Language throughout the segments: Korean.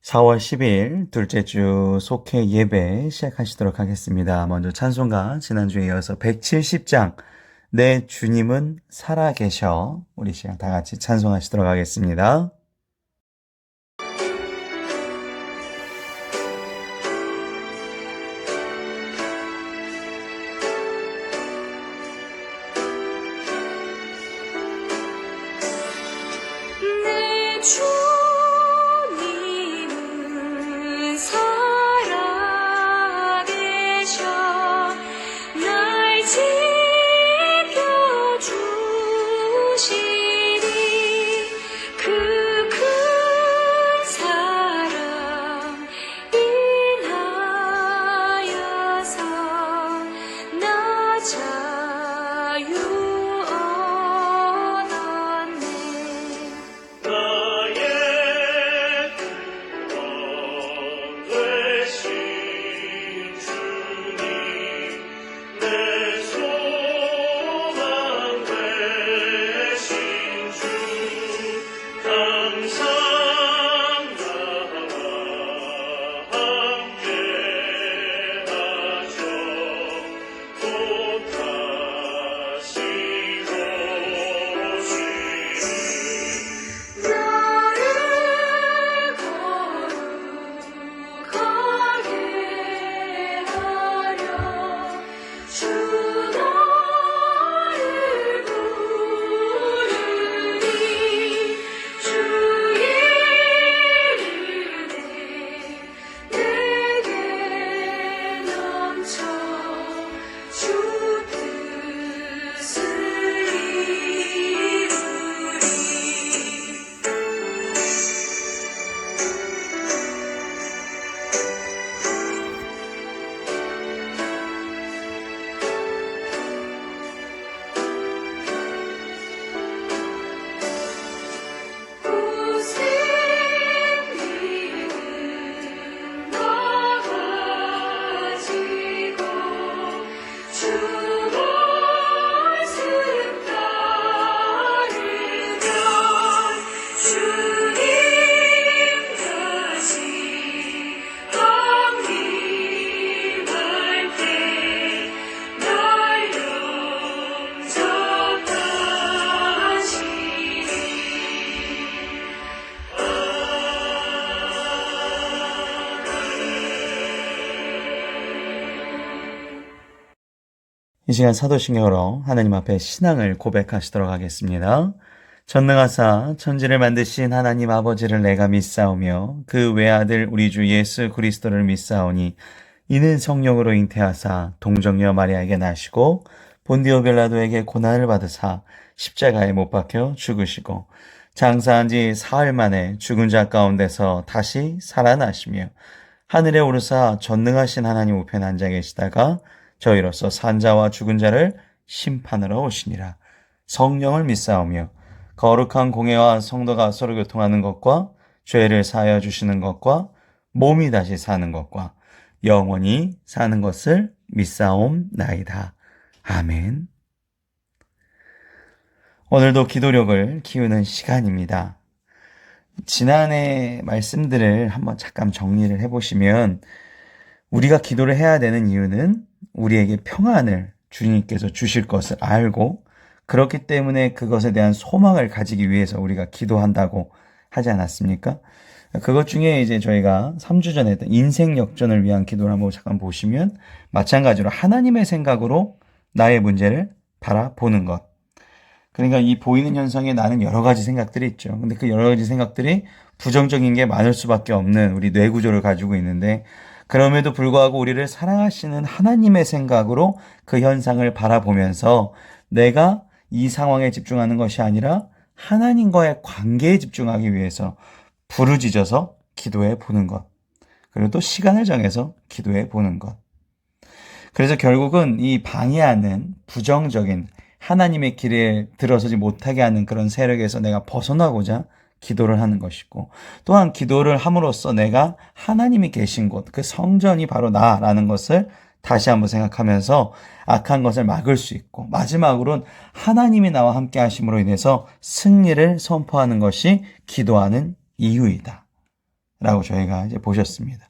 4월 10일 둘째 주 속회 예배 시작하시도록 하겠습니다. 먼저 찬송가 지난주에 이어서 170장 내 주님은 살아계셔 우리 시간 다 같이 찬송하시도록 하겠습니다. 내 주님은 살아계셔 날 지켜주시니 그 큰 사랑 인하여서 나 자유 얻었네. 나의 구원 되신 주님, 내 소망 되신 주, 항상 나와 함께 하셔. 곧 다시 오시리. 나를 거룩하게 하려 주 나를 부르니 주 이름에 내게 넘쳐 주 뜻을 이루리. 고생일은 다 가지고 주 말씀 따르면 주님 다시 강림할 때 날 영접하시리. 이 시간 사도신경으로 하나님 앞에 신앙을 고백하시도록 하겠습니다. 전능하사 천지를 만드신 하나님 아버지를 내가 믿사오며 그 외아들 우리 주 예수 그리스도를 믿사오니 이는 성령으로 잉태하사 동정녀 마리아에게 나시고 본디오 빌라도에게 고난을 받으사 십자가에 못 박혀 죽으시고 장사한 지 사흘 만에 죽은 자 가운데서 다시 살아나시며 하늘에 오르사 전능하신 하나님 우편에 앉아 계시다가 저희로서 산자와 죽은 자를 심판하러 오시니라. 성령을 믿사오며 거룩한 공회와 성도가 서로 교통하는 것과 죄를 사하여 주시는 것과 몸이 다시 사는 것과 영원히 사는 것을 믿사옵나이다. 아멘. 오늘도 기도력을 키우는 시간입니다. 지난해 말씀들을 한번 잠깐 정리를 해보시면 우리가 기도를 해야 되는 이유는 우리에게 평안을 주님께서 주실 것을 알고 그렇기 때문에 그것에 대한 소망을 가지기 위해서 우리가 기도한다고 하지 않았습니까? 그것 중에 이제 저희가 3주 전에 했던 인생 역전을 위한 기도를 한번 잠깐 보시면 마찬가지로 하나님의 생각으로 나의 문제를 바라보는 것. 그러니까 이 보이는 현상에 나는 여러 가지 생각들이 있죠. 근데 그 여러 가지 생각들이 부정적인 게 많을 수밖에 없는 우리 뇌 구조를 가지고 있는데 그럼에도 불구하고 우리를 사랑하시는 하나님의 생각으로 그 현상을 바라보면서 내가 이 상황에 집중하는 것이 아니라 하나님과의 관계에 집중하기 위해서 부르짖어서 기도해 보는 것. 그리고 또 시간을 정해서 기도해 보는 것. 그래서 결국은 이 방해하는 부정적인 하나님의 길에 들어서지 못하게 하는 그런 세력에서 내가 벗어나고자 기도를 하는 것이고 또한 기도를 함으로써 내가 하나님이 계신 곳, 그 성전이 바로 나라는 것을 다시 한번 생각하면서 악한 것을 막을 수 있고 마지막으로는 하나님이 나와 함께 하심으로 인해서 승리를 선포하는 것이 기도하는 이유이다. 라고 저희가 이제 보셨습니다.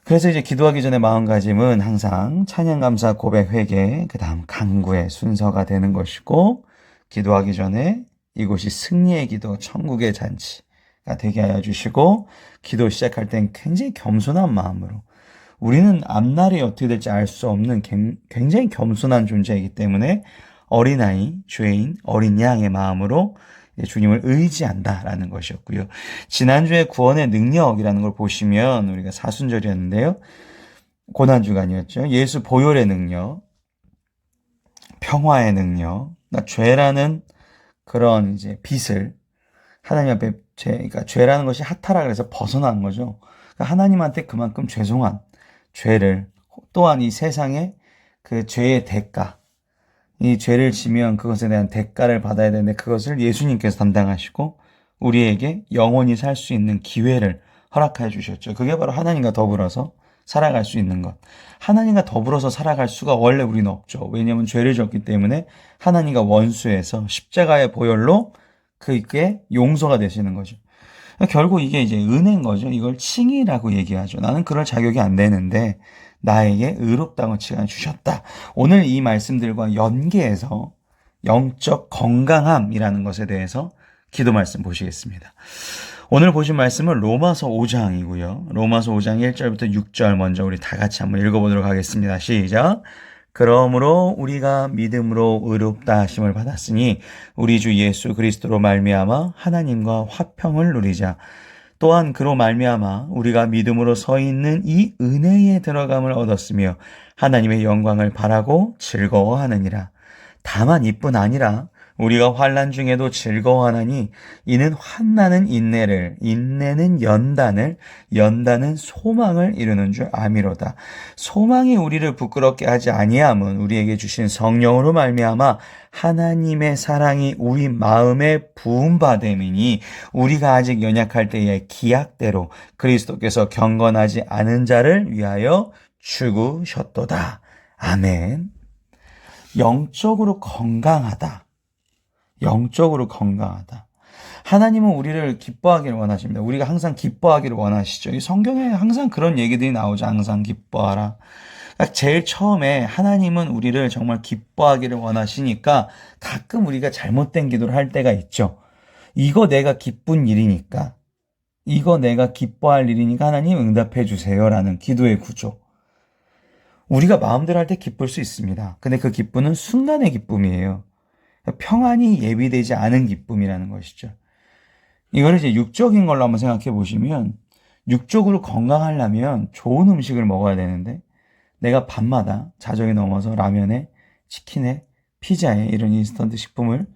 그래서 이제 기도하기 전에 마음가짐은 항상 찬양, 감사, 고백, 회개, 그 다음 간구의 순서가 되는 것이고, 기도하기 전에 이곳이 승리의 기도, 천국의 잔치가 되게 하여 주시고, 기도 시작할 땐 굉장히 겸손한 마음으로, 우리는 앞날이 어떻게 될지 알 수 없는 굉장히 겸손한 존재이기 때문에 어린아이, 죄인, 어린 양의 마음으로 주님을 의지한다라는 것이었고요. 지난주에 구원의 능력이라는 걸 보시면 우리가 사순절이었는데요. 고난주간이었죠. 예수 보혈의 능력, 평화의 능력, 그러니까 죄라는 그런 이제 빚을 하나님 앞에 그러니까 죄라는 것이 하타라 그래서 벗어난 거죠. 그러니까 하나님한테 그만큼 죄송한 죄를, 또한 이 세상에 그 죄의 대가, 이 죄를 지면 그것에 대한 대가를 받아야 되는데 그것을 예수님께서 담당하시고 우리에게 영원히 살 수 있는 기회를 허락해 주셨죠. 그게 바로 하나님과 더불어서 살아갈 수 있는 것. 하나님과 더불어서 살아갈 수가 원래 우리는 없죠. 왜냐하면 죄를 졌기 때문에 하나님과 원수해서 십자가의 보혈로 그게 용서가 되시는 거죠. 결국 이게 이제 은혜인 거죠. 이걸 칭의라고 얘기하죠. 나는 그럴 자격이 안 되는데 나에게 의롭다고 칭하 주셨다. 오늘 이 말씀들과 연계해서 영적 건강함이라는 것에 대해서 기도 말씀 보시겠습니다. 오늘 보신 말씀은 로마서 5장이고요. 로마서 5장 1절부터 6절 먼저 우리 다 같이 한번 읽어보도록 하겠습니다. 시작. 그러므로 우리가 믿음으로 의롭다 하심을 받았으니 우리 주 예수 그리스도로 말미암아 하나님과 화평을 누리자. 또한 그로 말미암아 우리가 믿음으로 서 있는 이 은혜에 들어감을 얻었으며 하나님의 영광을 바라고 즐거워하느니라. 다만 이뿐 아니라 우리가 환난 중에도 즐거워하나니 이는 환난은 인내를, 인내는 연단을, 연단은 소망을 이루는 줄 아미로다. 소망이 우리를 부끄럽게 하지 아니함은 우리에게 주신 성령으로 말미암아 하나님의 사랑이 우리 마음에 부음받음이니 우리가 아직 연약할 때에 기약대로 그리스도께서 경건하지 않은 자를 위하여 죽으셨도다. 아멘. 영적으로 건강하다. 영적으로 건강하다. 하나님은 우리를 기뻐하기를 원하십니다. 우리가 항상 기뻐하기를 원하시죠. 이 성경에 항상 그런 얘기들이 나오죠. 항상 기뻐하라. 그러니까 제일 처음에 하나님은 우리를 정말 기뻐하기를 원하시니까 가끔 우리가 잘못된 기도를 할 때가 있죠. 이거 내가 기쁜 일이니까, 이거 내가 기뻐할 일이니까 하나님 응답해 주세요라는 기도의 구조. 우리가 마음대로 할 때 기쁠 수 있습니다. 근데 그 기쁨은 순간의 기쁨이에요. 평안이 예비되지 않은 기쁨이라는 것이죠. 이걸 이제 육적인 걸로 한번 생각해 보시면, 육적으로 건강하려면 좋은 음식을 먹어야 되는데 내가 밤마다 자정에 넘어서 라면에 치킨에 피자에 이런 인스턴트 식품을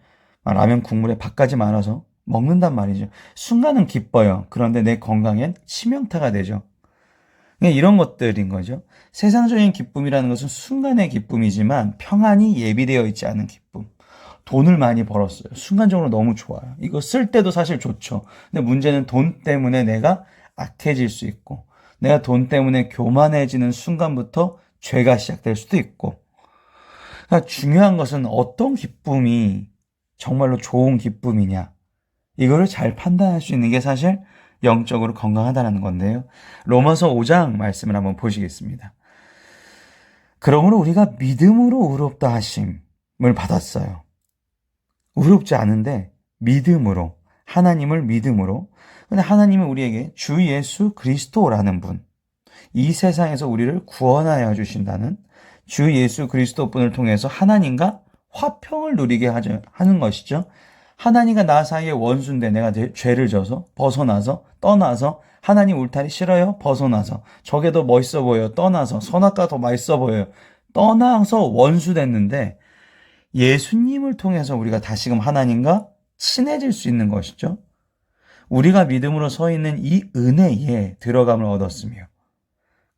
라면 국물에 밥까지 말아서 먹는단 말이죠. 순간은 기뻐요. 그런데 내 건강엔 치명타가 되죠. 이런 것들인 거죠. 세상적인 기쁨이라는 것은 순간의 기쁨이지만 평안이 예비되어 있지 않은 기쁨. 돈을 많이 벌었어요. 순간적으로 너무 좋아요. 이거 쓸 때도 사실 좋죠. 근데 문제는 돈 때문에 내가 악해질 수 있고, 내가 돈 때문에 교만해지는 순간부터 죄가 시작될 수도 있고. 그러니까 중요한 것은 어떤 기쁨이 정말로 좋은 기쁨이냐. 이거를 잘 판단할 수 있는 게 사실 영적으로 건강하다는 건데요. 로마서 5장 말씀을 한번 보시겠습니다. 그러므로 우리가 믿음으로 의롭다 하심을 받았어요. 의롭지 않은데 믿음으로, 하나님을 믿음으로. 근데 하나님은 우리에게 주 예수 그리스도라는 분, 이 세상에서 우리를 구원하여 주신다는 주 예수 그리스도 분을 통해서 하나님과 화평을 누리게 하는 것이죠. 하나님과 나 사이의 원수인데 내가 죄를 져서 벗어나서 떠나서 하나님 울타리 싫어요? 벗어나서 저게 더 멋있어 보여요? 떠나서 선악과 더 맛있어 보여요? 떠나서 원수 됐는데 예수님을 통해서 우리가 다시금 하나님과 친해질 수 있는 것이죠. 우리가 믿음으로 서 있는 이 은혜에 들어감을 얻었으며,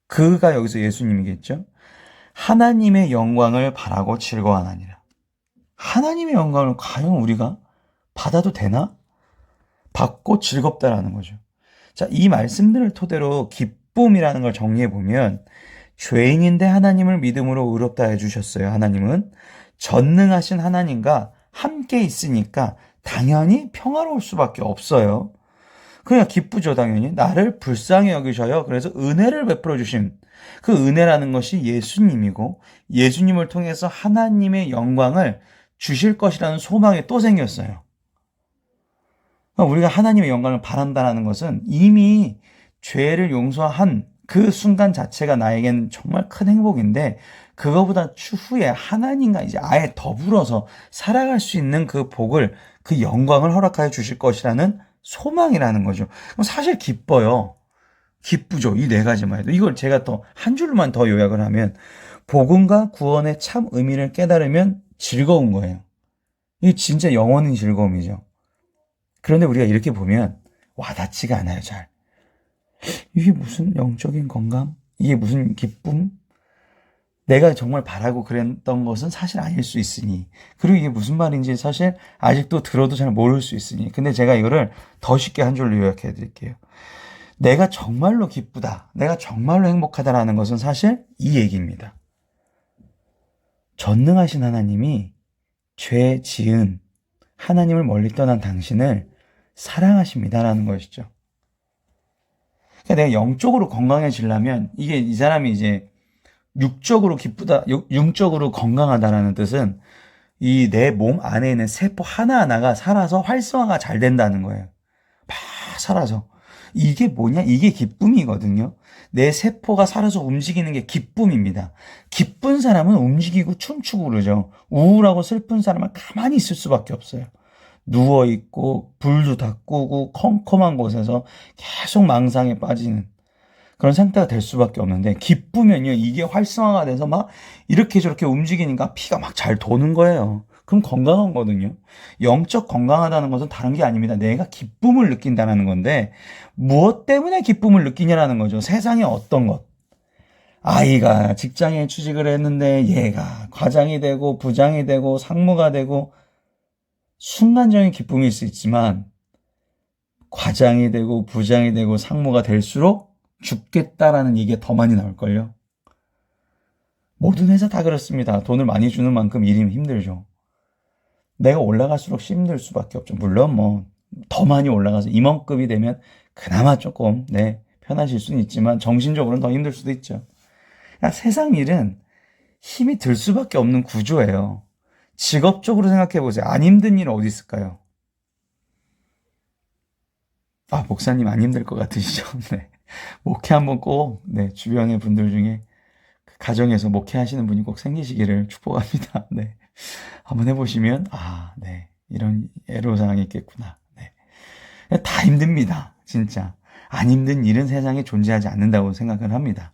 그가 여기서 예수님이겠죠. 하나님의 영광을 바라고 즐거워하느니라. 하나님의 영광을 과연 우리가 받아도 되나? 받고 즐겁다라는 거죠. 자, 이 말씀들을 토대로 기쁨이라는 걸 정리해 보면, 죄인인데 하나님을 믿음으로 의롭다 해주셨어요. 하나님은 전능하신 하나님과 함께 있으니까 당연히 평화로울 수밖에 없어요. 그러니까 기쁘죠, 당연히. 나를 불쌍히 여기셔요. 그래서 은혜를 베풀어 주신 그 은혜라는 것이 예수님이고 예수님을 통해서 하나님의 영광을 주실 것이라는 소망이 또 생겼어요. 그러니까 우리가 하나님의 영광을 바란다는 것은 이미 죄를 용서한 그 순간 자체가 나에겐 정말 큰 행복인데 그거보다 추후에 하나님과 이제 아예 더불어서 살아갈 수 있는 그 복을 그 영광을 허락하여 주실 것이라는 소망이라는 거죠. 그럼 사실 기뻐요. 기쁘죠. 이 네 가지만 해도. 이걸 제가 더 한 줄로만 더 요약을 하면 복음과 구원의 참 의미를 깨달으면 즐거운 거예요. 이게 진짜 영원한 즐거움이죠. 그런데 우리가 이렇게 보면 와닿지가 않아요, 잘. 이게 무슨 영적인 건강? 이게 무슨 기쁨? 내가 정말 바라고 그랬던 것은 사실 아닐 수 있으니. 그리고 이게 무슨 말인지 사실 아직도 들어도 잘 모를 수 있으니. 근데 제가 이거를 더 쉽게 한 줄로 요약해 드릴게요. 내가 정말로 기쁘다. 내가 정말로 행복하다라는 것은 사실 이 얘기입니다. 전능하신 하나님이 죄 지은 하나님을 멀리 떠난 당신을 사랑하십니다라는 것이죠. 그러니까 내가 영적으로 건강해지려면 이게 이 사람이 이제 육적으로 기쁘다, 육적으로 건강하다라는 뜻은 이 내 몸 안에 있는 세포 하나하나가 살아서 활성화가 잘 된다는 거예요. 막 살아서. 이게 뭐냐? 이게 기쁨이거든요. 내 세포가 살아서 움직이는 게 기쁨입니다. 기쁜 사람은 움직이고 춤추고 그러죠. 우울하고 슬픈 사람은 가만히 있을 수밖에 없어요. 누워있고 불도 다 끄고 컴컴한 곳에서 계속 망상에 빠지는 그런 상태가 될 수밖에 없는데 기쁘면요 이게 활성화가 돼서 막 이렇게 저렇게 움직이니까 피가 막 잘 도는 거예요. 그럼 건강한 거거든요. 영적 건강하다는 것은 다른 게 아닙니다. 내가 기쁨을 느낀다는 건데 무엇 때문에 기쁨을 느끼냐라는 거죠. 세상에 어떤 것. 아이가 직장에 취직을 했는데 얘가 과장이 되고 부장이 되고 상무가 되고 순간적인 기쁨일 수 있지만 과장이 되고 부장이 되고 상무가 될수록 죽겠다라는 얘기가 더 많이 나올걸요. 모든 회사 다 그렇습니다. 돈을 많이 주는 만큼 일이 힘들죠. 내가 올라갈수록 힘들 수밖에 없죠. 물론 뭐 더 많이 올라가서 임원급이 되면 그나마 조금 편하실 수는 있지만 정신적으로는 더 힘들 수도 있죠. 그러니까 세상 일은 힘이 들 수밖에 없는 구조예요. 직업적으로 생각해 보세요. 안 힘든 일 어디 있을까요? 아, 목사님 안 힘들 것 같으시죠? 네. 목회 한번 꼭, 주변의 분들 중에 가정에서 목회하시는 분이 꼭 생기시기를 축복합니다. 네. 한번 해보시면, 이런 애로사항이 있겠구나. 네. 다 힘듭니다. 진짜. 안 힘든 일은 세상에 존재하지 않는다고 생각을 합니다.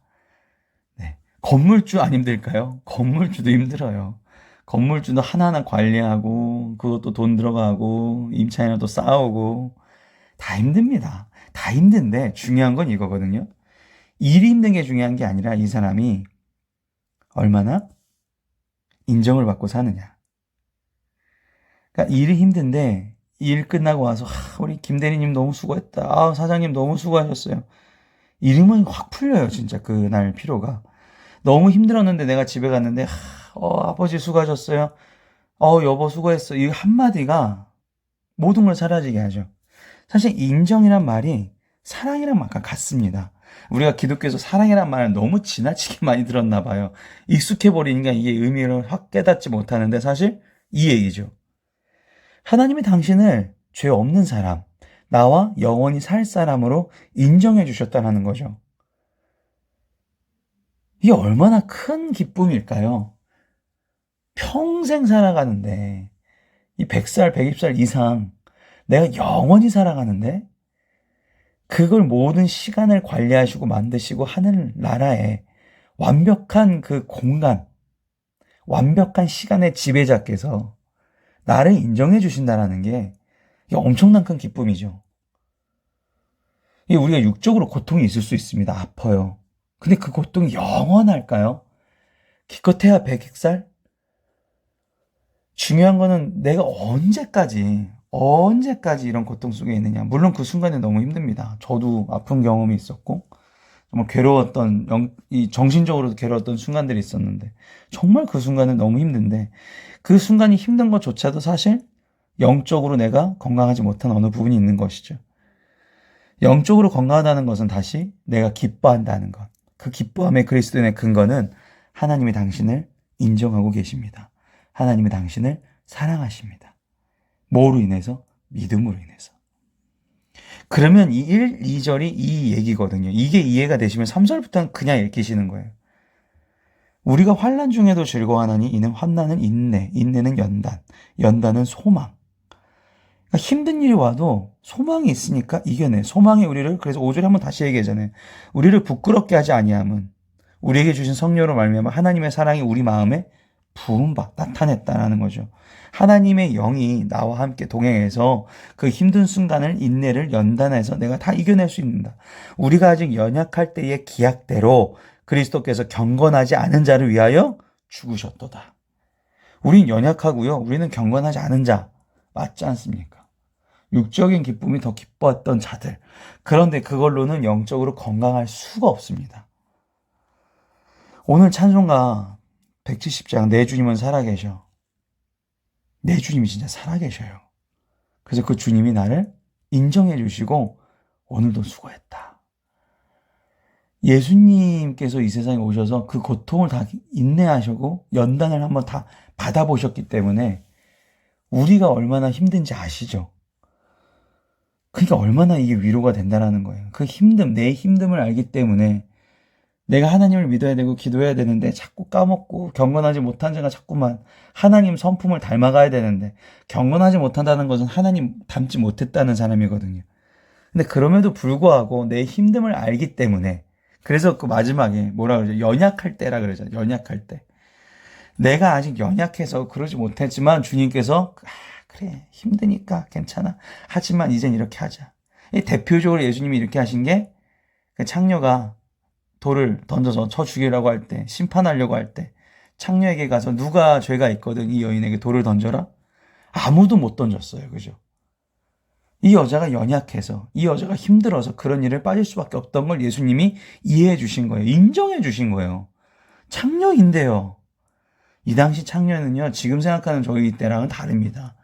네. 건물주 안 힘들까요? 건물주도 힘들어요. 건물주도 하나하나 관리하고, 그것도 돈 들어가고, 임차인하고 또 싸우고, 다 힘듭니다. 다 힘든데 중요한 건 이거거든요. 일이 힘든 게 중요한 게 아니라 이 사람이 얼마나 인정을 받고 사느냐. 그러니까 일이 힘든데 일 끝나고 와서 우리 김 대리님 너무 수고했다. 사장님 너무 수고하셨어요. 이러면 확 풀려요. 진짜 그날 피로가. 너무 힘들었는데 내가 집에 갔는데 아버지 수고하셨어요. 여보 수고했어. 이 한마디가 모든 걸 사라지게 하죠. 사실 인정이란 말이 사랑이란 말과 같습니다. 우리가 기독교에서 사랑이란 말을 너무 지나치게 많이 들었나 봐요. 익숙해버리니까 이게 의미를 확 깨닫지 못하는데 사실 이 얘기죠. 하나님이 당신을 죄 없는 사람, 나와 영원히 살 사람으로 인정해 주셨다는 거죠. 이게 얼마나 큰 기쁨일까요? 평생 살아가는데 이 100살, 120살 이상 내가 영원히 살아가는데 그걸 모든 시간을 관리하시고 만드시고 하늘 나라에 완벽한 그 공간, 완벽한 시간의 지배자께서 나를 인정해 주신다는 게 이게 엄청난 큰 기쁨이죠. 이게 우리가 육적으로 고통이 있을 수 있습니다. 아파요. 근데 그 고통이 영원할까요? 기껏해야 100살? 중요한 거는 내가 언제까지 이런 고통 속에 있느냐. 물론 그 순간에 너무 힘듭니다. 저도 아픈 경험이 있었고 정말 괴로웠던 정신적으로도 괴로웠던 순간들이 있었는데 정말 그 순간은 너무 힘든데 그 순간이 힘든 것조차도 사실 영적으로 내가 건강하지 못한 어느 부분이 있는 것이죠. 영적으로 건강하다는 것은 다시 내가 기뻐한다는 것. 그 기뻐함의 그리스도인의 근거는 하나님이 당신을 인정하고 계십니다. 하나님이 당신을 사랑하십니다. 뭐로 인해서? 믿음으로 인해서. 그러면 이 1, 2절이 이 얘기거든요. 이게 이해가 되시면 3절부터는 그냥 읽히시는 거예요. 우리가 환난 중에도 즐거워하나니 이는 환난은 인내, 인내는 연단, 연단은 소망. 그러니까 힘든 일이 와도 소망이 있으니까 이겨내. 소망이 우리를, 그래서 5절에 한번 다시 얘기하잖아요. 우리를 부끄럽게 하지 아니함은 우리에게 주신 성령으로 말미암아 하나님의 사랑이 우리 마음에 부음바 나타냈다라는 거죠. 하나님의 영이 나와 함께 동행해서 그 힘든 순간을, 인내를 연단해서 내가 다 이겨낼 수 있는다. 우리가 아직 연약할 때의 기약대로 그리스도께서 경건하지 않은 자를 위하여 죽으셨도다. 우린 연약하고요. 우리는 경건하지 않은 자 맞지 않습니까? 육적인 기쁨이 더 기뻤던 자들. 그런데 그걸로는 영적으로 건강할 수가 없습니다. 오늘 찬송가 170장 내 주님은 살아계셔. 내 주님이 진짜 살아계셔요. 그래서 그 주님이 나를 인정해 주시고 오늘도 수고했다. 예수님께서 이 세상에 오셔서 그 고통을 다 인내하시고 연단을 한번 다 받아보셨기 때문에 우리가 얼마나 힘든지 아시죠? 그러니까 얼마나 이게 위로가 된다는 거예요. 그 힘듦, 내 힘듦을 알기 때문에 내가 하나님을 믿어야 되고 기도해야 되는데 자꾸 까먹고 경건하지 못한 자가 자꾸만 하나님 성품을 닮아가야 되는데 경건하지 못한다는 것은 하나님 닮지 못했다는 사람이거든요. 근데 그럼에도 불구하고 내 힘듦을 알기 때문에 그래서 그 마지막에 뭐라 그러죠? 연약할 때라 그러잖아요. 연약할 때. 내가 아직 연약해서 그러지 못했지만 주님께서 그래 힘드니까 괜찮아. 하지만 이젠 이렇게 하자. 대표적으로 예수님이 이렇게 하신 게 창녀가 돌을 던져서 쳐 죽이려고 할 때, 심판하려고 할 때 창녀에게 가서 누가 죄가 있거든 이 여인에게 돌을 던져라. 아무도 못 던졌어요. 그죠? 이 여자가 연약해서 이 여자가 힘들어서 그런 일을 빠질 수밖에 없던 걸 예수님이 이해해 주신 거예요. 인정해 주신 거예요. 창녀인데요. 이 당시 창녀는요, 지금 생각하는 저희 때랑은 다릅니다.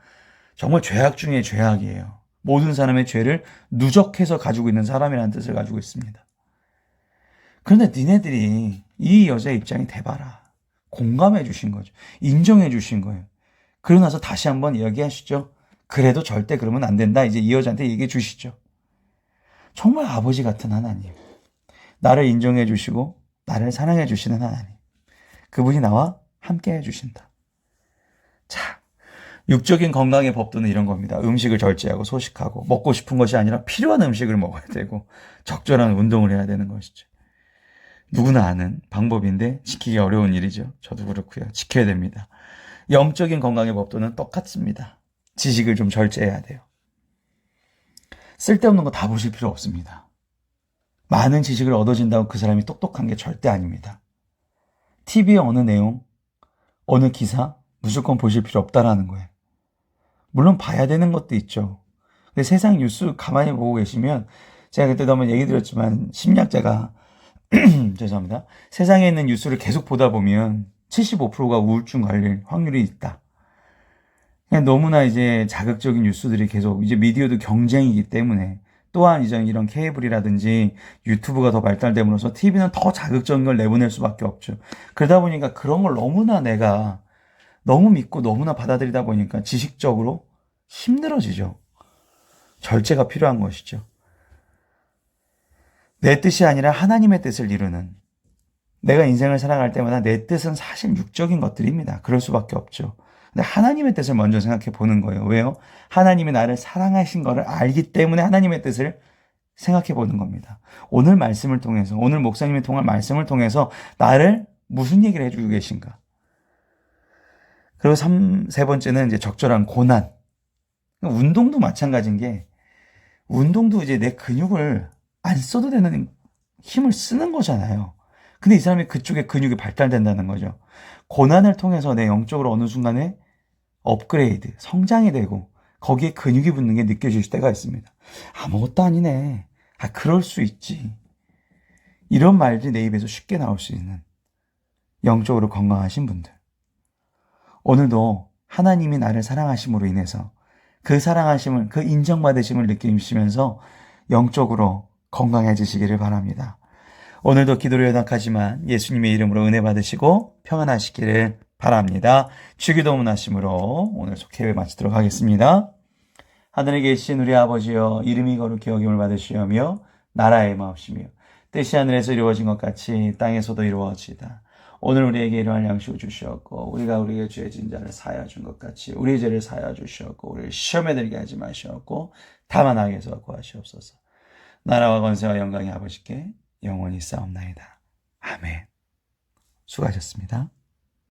정말 죄악 중에 죄악이에요. 모든 사람의 죄를 누적해서 가지고 있는 사람이라는 뜻을 가지고 있습니다. 그런데 니네들이 이 여자의 입장이 돼봐라. 공감해 주신 거죠. 인정해 주신 거예요. 그러고 나서 다시 한번 이야기하시죠. 그래도 절대 그러면 안 된다. 이제 이 여자한테 얘기해 주시죠. 정말 아버지 같은 하나님. 나를 인정해 주시고 나를 사랑해 주시는 하나님. 그분이 나와 함께 해주신다. 자, 육적인 건강의 법도는 이런 겁니다. 음식을 절제하고 소식하고 먹고 싶은 것이 아니라 필요한 음식을 먹어야 되고 적절한 운동을 해야 되는 것이죠. 누구나 아는 방법인데 지키기 어려운 일이죠. 저도 그렇고요. 지켜야 됩니다. 영적인 건강의 법도는 똑같습니다. 지식을 좀 절제해야 돼요. 쓸데없는 거 다 보실 필요 없습니다. 많은 지식을 얻어진다고 그 사람이 똑똑한 게 절대 아닙니다. TV의 어느 내용, 어느 기사 무조건 보실 필요 없다라는 거예요. 물론 봐야 되는 것도 있죠. 근데 세상 뉴스 가만히 보고 계시면 제가 그때도 한번 얘기 드렸지만 심리학자가 죄송합니다. 세상에 있는 뉴스를 계속 보다 보면 75%가 우울증 걸릴 확률이 있다. 그냥 너무나 이제 자극적인 뉴스들이 계속 이제 미디어도 경쟁이기 때문에 또한 이제 이런 케이블이라든지 유튜브가 더 발달됨으로써 TV는 더 자극적인 걸 내보낼 수밖에 없죠. 그러다 보니까 그런 걸 너무나 내가 너무 믿고 너무나 받아들이다 보니까 지식적으로 힘들어지죠. 절제가 필요한 것이죠. 내 뜻이 아니라 하나님의 뜻을 이루는, 내가 인생을 살아갈 때마다 내 뜻은 사실 육적인 것들입니다. 그럴 수밖에 없죠. 근데 하나님의 뜻을 먼저 생각해 보는 거예요. 왜요? 하나님이 나를 사랑하신 것을 알기 때문에 하나님의 뜻을 생각해 보는 겁니다. 오늘 말씀을 통해서, 오늘 목사님이 통한 말씀을 통해서 나를 무슨 얘기를 해주고 계신가? 그리고 세 번째는 이제 적절한 고난. 운동도 마찬가지인 게, 운동도 이제 내 근육을 안 써도 되는 힘을 쓰는 거잖아요. 근데 이 사람이 그쪽에 근육이 발달된다는 거죠. 고난을 통해서 내 영적으로 어느 순간에 업그레이드, 성장이 되고 거기에 근육이 붙는 게 느껴질 때가 있습니다. 아무것도 아니네. 그럴 수 있지. 이런 말들이 내 입에서 쉽게 나올 수 있는 영적으로 건강하신 분들. 오늘도 하나님이 나를 사랑하심으로 인해서 그 사랑하심을, 그 인정받으심을 느끼시면서 영적으로 건강해지시기를 바랍니다. 오늘도 기도를 연약하지만 예수님의 이름으로 은혜 받으시고 평안하시기를 바랍니다. 주기도문하심으로 오늘 속회를 마치도록 하겠습니다. 하늘에 계신 우리 아버지여, 이름이 거룩히 여김을 받으시오며 나라의 마옵시며 뜻이 하늘에서 이루어진 것 같이 땅에서도 이루어지다. 오늘 우리에게 일용할 양식을 주시었고 우리가 우리에게 죄 진 자를 사하여 준 것 같이 우리 죄를 사하여 주시었고 우리를 시험에 들게 하지 마시었고 다만 악에서 구하시옵소서. 나라와 권세와 영광이 아버지께 영원히 싸움나이다. 아멘. 수고하셨습니다.